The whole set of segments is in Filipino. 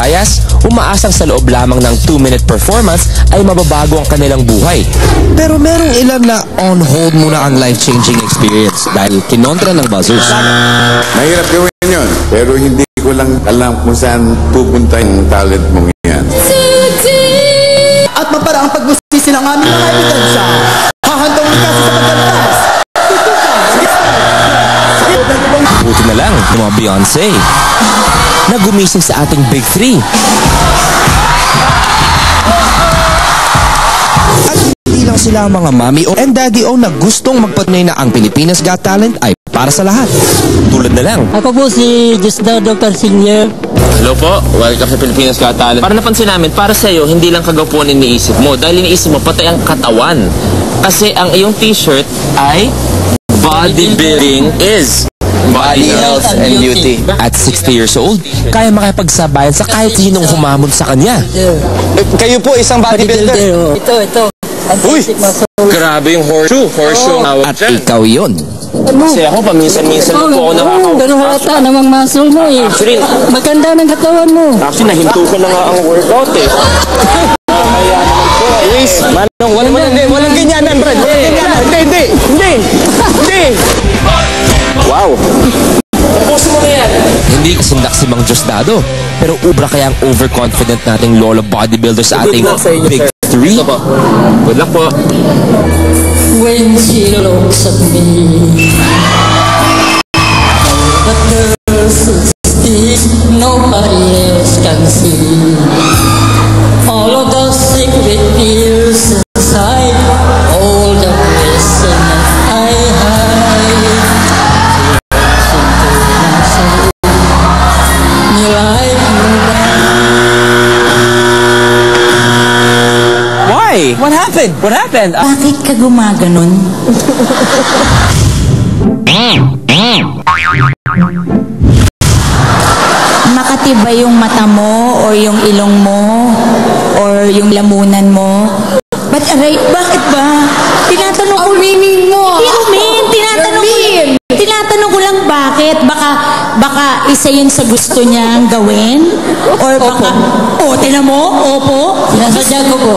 bias, umaasang sa loob lamang ng 2-minute performance ay mababago ang kanilang buhay. Pero merong ilan na on hold muna ang life-changing experience dahil kinontra ng buzzers. Mahirap gawin yun, pero hindi ko lang alam kung saan pupunta yung talent mong yan. At mapara ang pagbusisi ng aming mga ebidensya. Hahantong kasi sa pagkalas. Buti na lang ng mga Beyonce na gumising sa ating Big Three. At hindi lang sila ang mga mommy and daddy na gustong magpatunay na ang Pilipinas Got Talent ay para sa lahat. Tulad na lang. Ako po si Jusda Dr. Senior. Hello po, welcome sa Pilipinas Got Talent. Para napansin namin, para sa iyo, hindi lang kagapuan iniisip mo. Dahil iniisip mo, pati ang katawan. Kasi ang iyong t-shirt ay bodybuilding is body health and beauty. At 60 years old, kaya makipagsabayan sa kahit sinong humamon sa kanya. Kayo po isang bodybuilder. Ito. Uy! Grabe yung horseshoe. At ikaw yun. Kasi ako, paminsan-minsan po ako nakakaw. Ganun halata namang muscle mo eh. Actually, Maganda ng katawan mo. Actually, nahinto ko na nga ang workout eh. Luis, Manong, walang ganyanan, Brad. Walang ganyanan. Hindi. Wow! Tapusin mo na yan! Hindi kasindak si Mang Diosdado, pero ubra kaya ang overconfident nating lolo bodybuilder sa ating Big Three? Good luck po! When she looks at me, the girls speak, nobody else can see. All of the secret fears inside, all the blessing I hide. Why? What happened? Bakit ka gumaganon? Makatibay yung mata mo or yung ilong mo or yung lamunan mo. Bakit ba? Tinatanong ko meaning mo. Tinatanong ko lang bakit. Baka isa yun sa gusto niyang gawin? Or baka, tinan mo? Opo. Sinasadya ko po.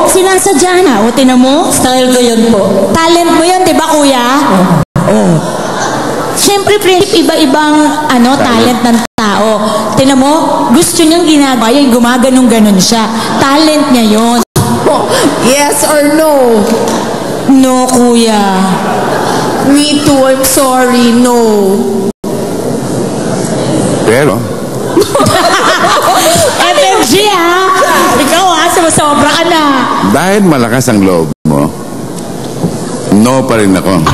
Sinasadya na. Tinan mo? Style ko yun po. Talent mo yun, di ba kuya? Siyempre, iba-ibang talent ng tao. Tinan mo, gusto niyang ginagawa yun, gumaganong-ganon siya. Talent niya yun. Yes or no? No, kuya. Me too, I'm sorry, no. Pero, FMG Ikaw sumasobra ka na. dahil malakas ang loob mo, no pa rin ako.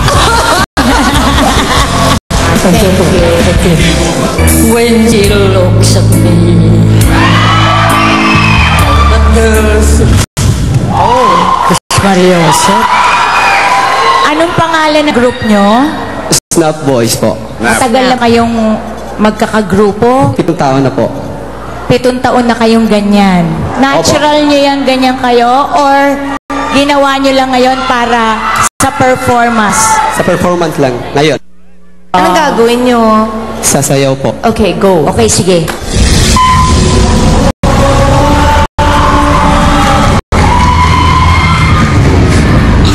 When she looks at me, the girls. Marioso. Anong pangalan ng group nyo? Snap Boys po. Matagal na kayong magkakagrupo? 7 taon na po. 7 taon na kayong ganyan. Natural nyo yan ganyan kayo? Or ginawa nyo lang ngayon para sa performance? Sa performance lang. Ngayon, Anong gagawin nyo? sasayaw po. Okay, go. Okay, sige.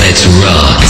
Let's rock.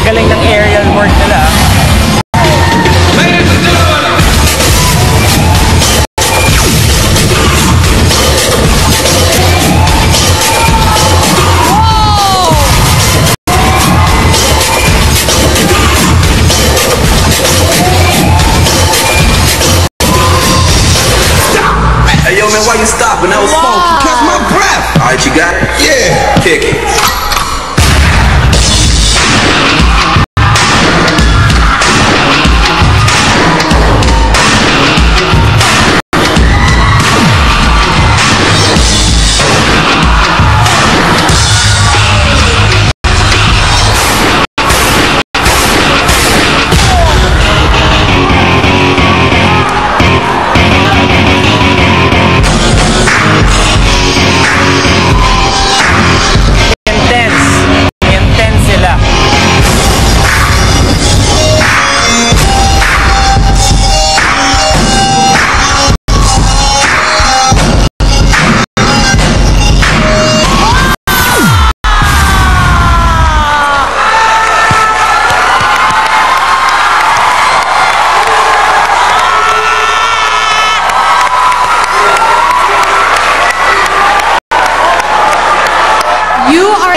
Galing ng aerial work nila. Hey yo man, why you stopping? That was funky. Catch my breath. Alright, you got it? Yeah. Kick it.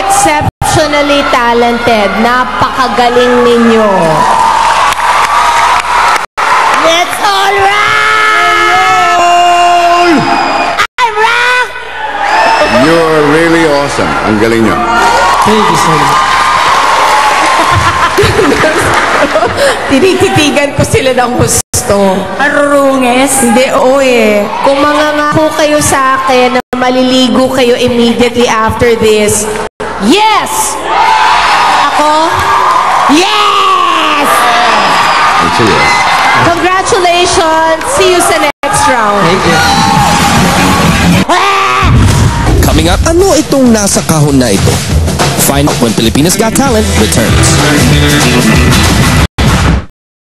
exceptionally talented. Napakagaling ninyo. Let's all rock! I'm rock! You're really awesome. Ang galing nyo. Thank you so much. Tinititigan ko sila ng gusto. Marurunges. Hindi, oo eh. Kung mangangako kayo sa akin na maliligo kayo immediately after this, yes! Ako? Yes! It's a yes. Congratulations! See you sa next round. Thank you. Coming up, ano itong nasa kahon na ito? Find out when Pilipinas Got Talent returns.